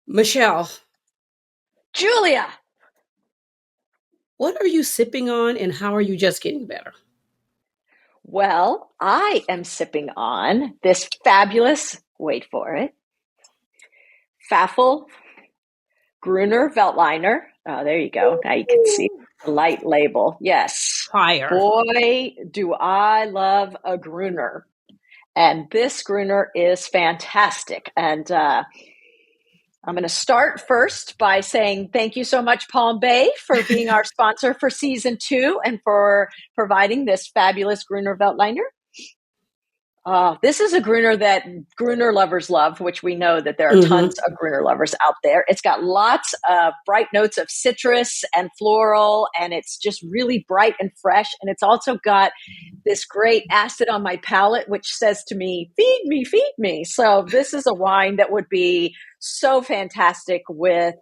Michelle, Julia. what are you sipping on and how are you just getting better? Well, I am sipping on this fabulous, wait for it, Pfaffl Grüner Veltliner. Oh, there you go. Now you can see the light label. Yes. Fire. Boy, do I love a Grüner. And this Grüner is fantastic. And I'm going to start first by saying thank you so much, Palm Bay, for being our sponsor for season 2 and for providing this fabulous Grüner Veltliner. This is a Grüner that Grüner lovers love, which we know that there are tons of Grüner lovers out there. It's got lots of bright notes of citrus and floral, and it's just really bright and fresh. And it's also got this great acid on my palate, which says to me, feed me, feed me. So this is a wine that would be so fantastic with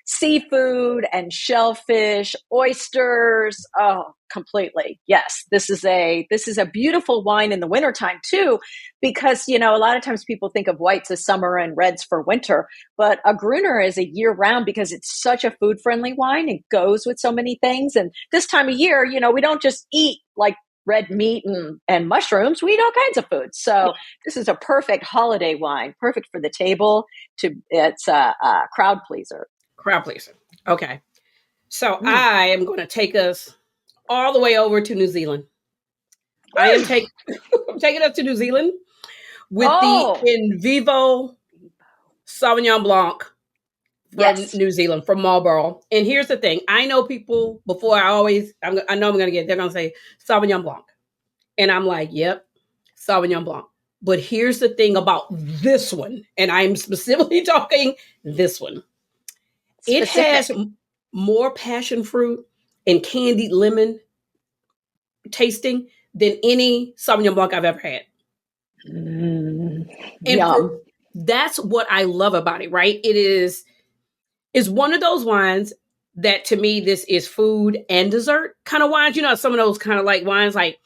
seafood and shellfish, oysters. Oh, completely. Yes. This is a beautiful wine in the wintertime too, because, a lot of times people think of whites as summer and reds for winter, but a Gruner is a year round because it's such a food friendly wine. It goes with so many things. And this time of year, we don't just eat like red meat and mushrooms. We eat all kinds of food. So this is a perfect holiday wine, perfect for the table. It's a crowd pleaser. Crowd pleaser. Okay. So I am going to take us all the way over to New Zealand. I am taking us to New Zealand with the Invivo Sauvignon Blanc from New Zealand, from Marlborough. And here's the thing. I know people before I know I'm going to they're going to say Sauvignon Blanc. And I'm like, yep, Sauvignon Blanc. But here's the thing about this one. And I'm specifically talking this one. It has more passion fruit and candied lemon tasting than any Sauvignon Blanc I've ever had. That's what I love about it, right? It is one of those wines that to me, this is food and dessert kind of wines. Some of those kind of like wines, like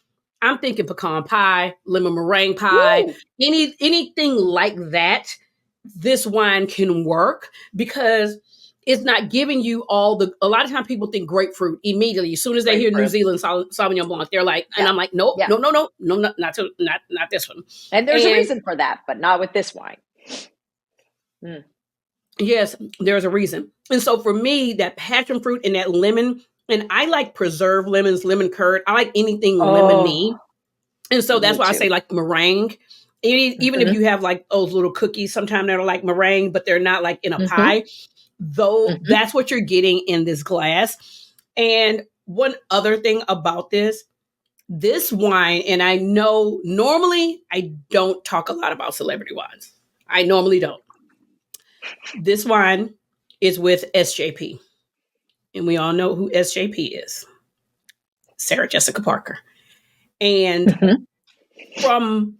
I'm thinking pecan pie, lemon meringue pie, anything like that. This wine can work because it's not giving you a lot of times people think grapefruit immediately. As soon as they hear New Zealand Sauvignon Blanc, they're like, and I'm like, nope, no, not this one. And there's a reason for that, but not with this wine. Yes, there's a reason. And so for me, that passion fruit and that lemon, and I like preserved lemons, lemon curd. I like anything lemony. And so that's why I say like meringue. Even if you have like those little cookies, sometimes they're like meringue, but they're not like in a pie. Though that's what you're getting in this glass. And one other thing about this wine, and I know normally I don't talk a lot about celebrity wines. I normally don't. This wine is with SJP. And we all know who SJP is. Sarah Jessica Parker. And from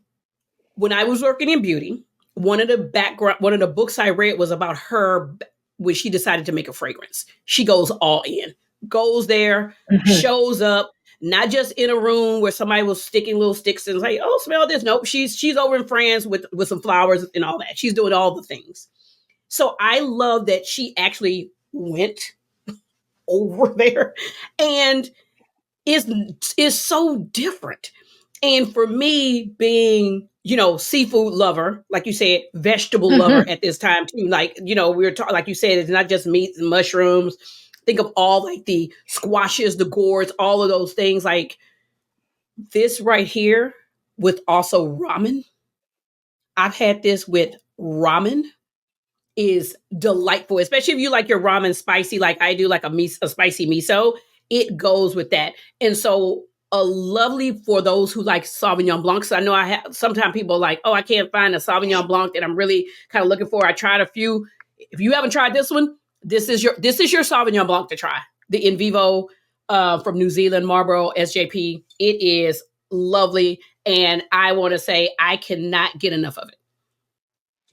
when I was working in beauty, one of the books I read was about her when she decided to make a fragrance. She goes all in, goes there, shows up, not just in a room where somebody was sticking little sticks and like, oh, smell this. Nope, she's over in France with some flowers and all that. She's doing all the things. So I love that she actually went over there and is so different. And for me, being, seafood lover, like you said, vegetable lover at this time too. Like, we were talking, like you said, it's not just meats and mushrooms. Think of all like the squashes, the gourds, all of those things. Like this right here with also ramen. I've had this with ramen. Is delightful, especially if you like your ramen spicy, like I do, like a spicy miso. It goes with that. And so a lovely for those who like Sauvignon Blancs. I know sometimes people are like, oh, I can't find a Sauvignon Blanc that I'm really kind of looking for. I tried a few. If you haven't tried this one, this is your Sauvignon Blanc to try. The Invivo from New Zealand, Marlborough, SJP. It is lovely. And I want to say I cannot get enough of it.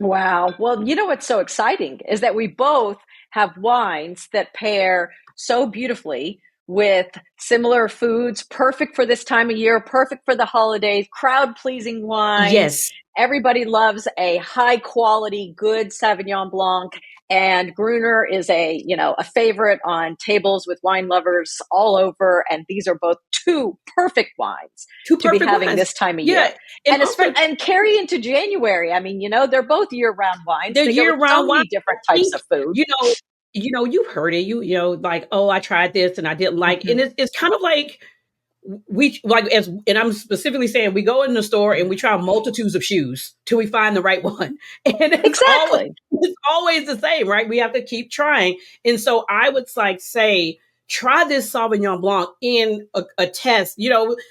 Wow. Well, what's so exciting is that we both have wines that pair so beautifully with similar foods, perfect for this time of year, perfect for the holidays, crowd-pleasing wines. Yes. Everybody loves a high quality, good Sauvignon Blanc, and Grüner is a favorite on tables with wine lovers all over. And these are both two perfect wines to be having this time of year. And carry into January. I mean, they're both year-round wines. They're year-round wines. Different types of food. You've heard it. Like, oh, I tried this and I didn't like it. And it's kind of like, and I'm specifically saying we go in the store and we try multitudes of shoes till we find the right one. And it's always the same, right? We have to keep trying. And so I would say, try this Sauvignon Blanc in a test.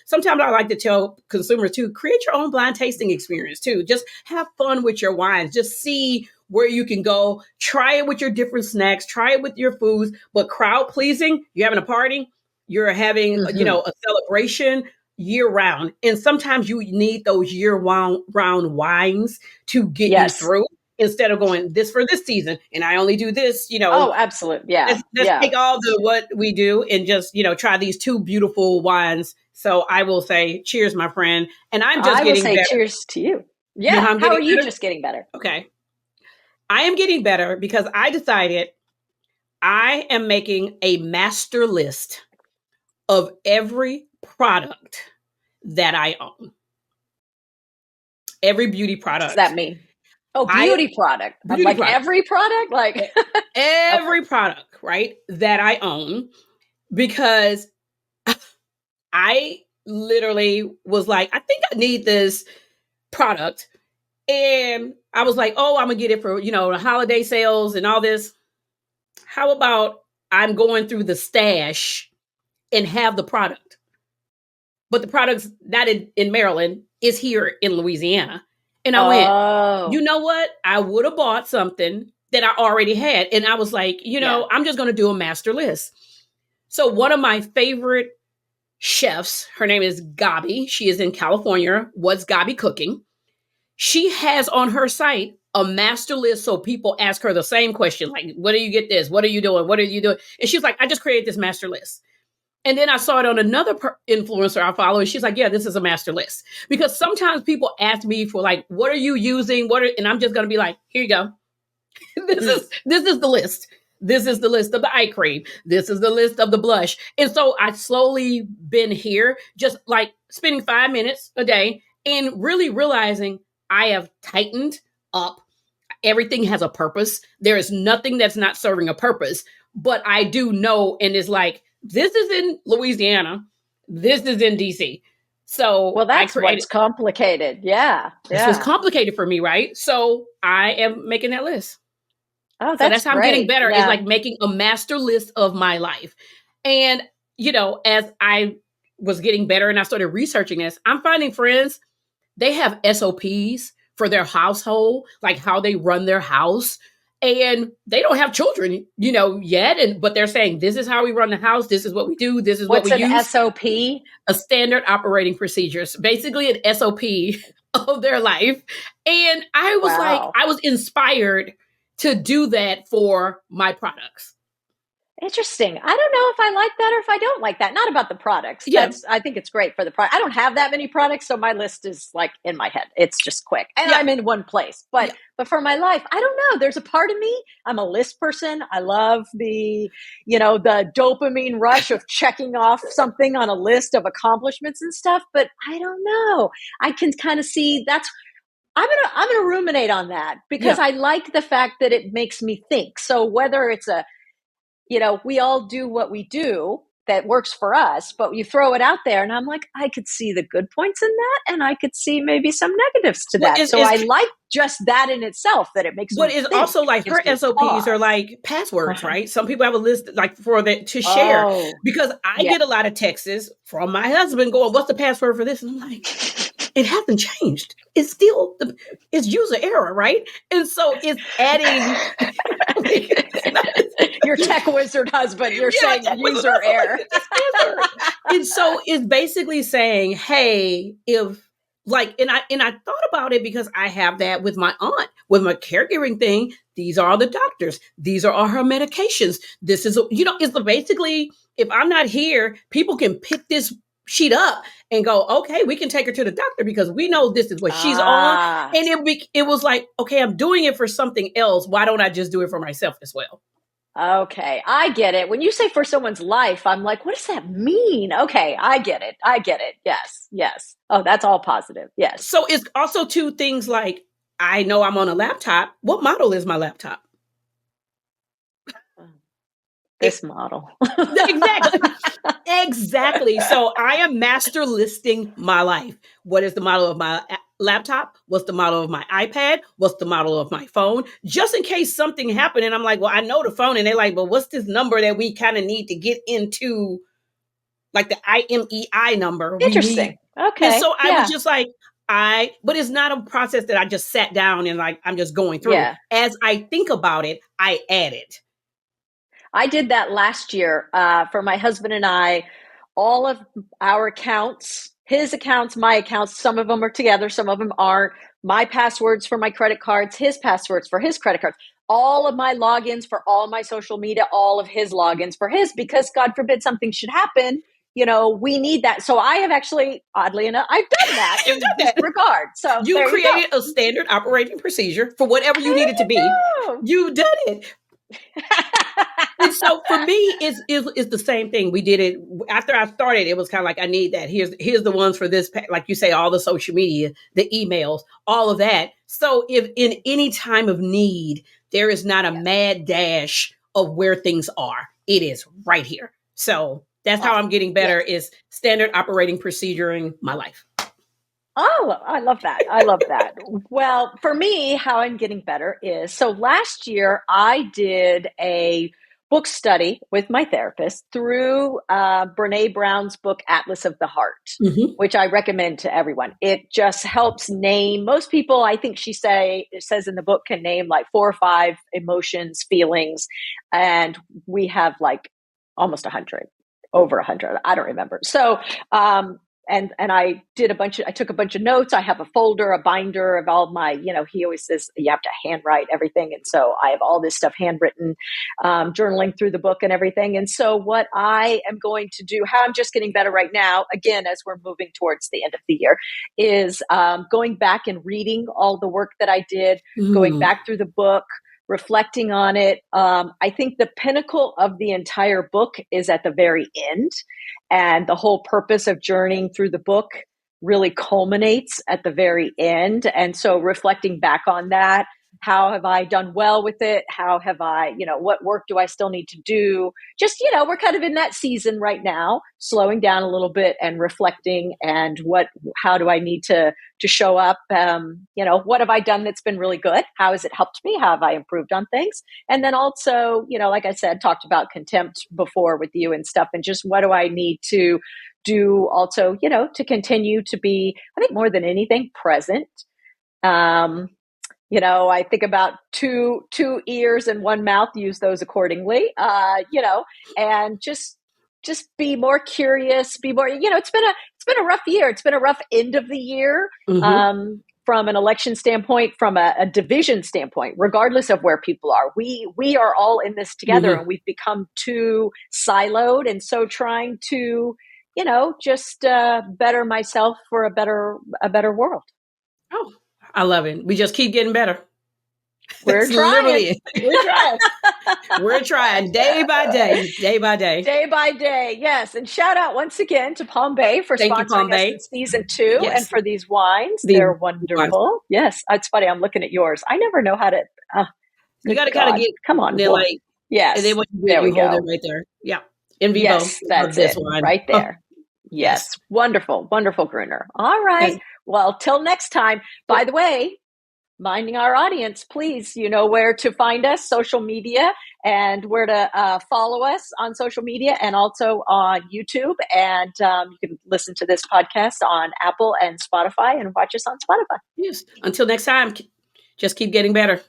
Sometimes I like to tell consumers to create your own blind tasting experience too. Just have fun with your wines. Just see where you can go. Try it with your different snacks. Try it with your foods. But crowd pleasing, you're having a party, you're having, a celebration year round. And sometimes you need those year round wines to get you through instead of going this for this season. And I only do this, Oh, absolutely. Yeah. Let's take all what we do and just, try these two beautiful wines. So I will say, cheers, my friend. And I'm just getting better. Cheers to you. Yeah. How are you just getting better? Okay. I am getting better because I decided I am making a master list of every product that I own. Every beauty product. What does that mean? Oh, beauty product. Every product? Like every product, right, that I own, because I literally was like, I think I need this product. And I was like, oh, I'm going to get it for, the holiday sales and all this. How about I'm going through the stash and have the product? But the product's not in Maryland, is here in Louisiana. And I went, you know what? I would have bought something that I already had. And I was like, I'm just going to do a master list. So one of my favorite chefs, her name is Gabi. She is in California. What's Gabi Cooking? She has on her site a master list. So people ask her the same question, like, what do you get this? What are you doing? What are you doing? And she's like, I just created this master list. And then I saw it on another influencer I follow. And she's like, yeah, this is a master list. Because sometimes people ask me for like, what are you using? And I'm just going to be like, here you go. This is the list. This is the list of the eye cream. This is the list of the blush. And so I slowly been here, just like spending 5 minutes a day and really realizing I have tightened up. Everything has a purpose. There is nothing that's not serving a purpose. But I do know, and it's like, this is in Louisiana. This is in DC. So that's what's complicated. Yeah. This was complicated for me, right? So I am making that list. Oh, that's how I'm getting better. Yeah. It's like making a master list of my life. And, as I was getting better and I started researching this, I'm finding friends, they have SOPs for their household, like how they run their house. And they don't have children, yet. But they're saying, this is how we run the house. This is what we do. This is what we use. What's an SOP? A standard operating procedures, basically an SOP of their life. And I was I was inspired to do that for my products. Interesting. I don't know if I like that or if I don't like that. Not about the products. Yeah. I think it's great for the product. I don't have that many products, so my list is like in my head. It's just quick. And I'm in one place. But for my life, I don't know. There's a part of me, I'm a list person. I love the dopamine rush of checking off something on a list of accomplishments and stuff. But I don't know. I can kind of see I'm gonna ruminate on that because I like the fact that it makes me think. So whether it's we all do what we do that works for us, but you throw it out there and I'm like, I could see the good points in that and I could see maybe some negatives to that. So I like just that in itself, that it makes me think. But it's also like her SOPs are like passwords, right? Some people have a list like for that to share because I get a lot of texts from my husband going, what's the password for this? And I'm like, it hasn't changed. It's still, it's user error, right? And so it's adding. Your tech wizard husband, you're saying user error. And so it's basically saying, hey, if like, and I thought about it because I have that with my aunt, with my caregiving thing. These are all the doctors. These are all her medications. This is, it's basically, if I'm not here, people can pick this sheet up and go, okay, we can take her to the doctor because we know this is what she's on. And it was like, okay, I'm doing it for something else. Why don't I just do it for myself as well? Okay, I get it. When you say for someone's life, I'm like, what does that mean? Okay, I get it. Yes, yes. Oh, that's all positive. Yes. So it's also two things like, I know I'm on a laptop. What model is my laptop? This model. Exactly. So I am master listing my life. What is the model of my laptop? What's the model of my iPad? What's the model of my phone? Just in case something happened. And I'm like, well, I know the phone. And they're like, but what's this number that we kind of need to get into, like the IMEI number? Interesting. Okay. And so I was just like, but it's not a process that I just sat down and like, I'm just going through. Yeah. As I think about it, I add it. I did that last year for my husband and I. All of our accounts, his accounts, my accounts, some of them are together, some of them aren't. My passwords for my credit cards, his passwords for his credit cards, all of my logins for all my social media, all of his logins for his, because God forbid something should happen. We need that. So I have actually, oddly enough, I've done that in this regard. So you created a standard operating procedure for whatever you needed to be. You've done it. And so for me, it's the same thing. We did it after I started. It was kind of like, I need that. Here's the ones for this, like you say, all the social media, the emails, all of that. So if in any time of need, there is not a mad dash of where things are. It is right here. So that's how I'm getting better is standard operating procedure in my life. Oh, I love that. I love that. Well, for me, how I'm getting better is, so last year I did a book study with my therapist through Brene Brown's book, Atlas of the Heart, which I recommend to everyone. It just helps name, most people, I think she says in the book, can name like 4 or 5 emotions, feelings, and we have like almost 100, over 100. I don't remember. So, and I took a bunch of notes. I have a folder, a binder of all my, he always says you have to handwrite everything. And so I have all this stuff handwritten, journaling through the book and everything. And so what I am going to do, how I'm just getting better right now, again, as we're moving towards the end of the year, is going back and reading all the work that I did, going back through the book, reflecting on it. I think the pinnacle of the entire book is at the very end. And the whole purpose of journeying through the book really culminates at the very end. And so reflecting back on that, how have I done well with it? How have I, what work do I still need to do? Just, we're kind of in that season right now, slowing down a little bit and reflecting and how do I need to show up? What have I done that's been really good? How has it helped me? How have I improved on things? And then also, like I said, talked about contempt before with you and stuff, and just what do I need to do also, to continue to be, I think more than anything, present. I think about two ears and one mouth, use those accordingly, and just be more curious, be more, it's been a rough year. It's been a rough end of the year, from an election standpoint, from a division standpoint, regardless of where people are. We are all in this together, and we've become too siloed. And so trying to, just better myself for a better world. Oh, I love it. We just keep getting better. We're trying. We're trying day by day. Day by day. Yes. And shout out once again to Palm Bay for sponsoring us in season 2 and for these wines. They're wonderful. Wines. Yes. It's funny. I'm looking at yours. I never know how to. You got to kind of get. Come on. Yes. And then when you hold it right there. Yeah. Invivo. Yes. That's it. One. Right there. Yes. Wonderful. Wonderful Grüner. All right. Yes. Well, till next time. By the way, minding our audience, please, you know where to find us, social media, and where to follow us on social media and also on YouTube. And you can listen to this podcast on Apple and Spotify and watch us on Spotify. Yes. Until next time, just keep getting better.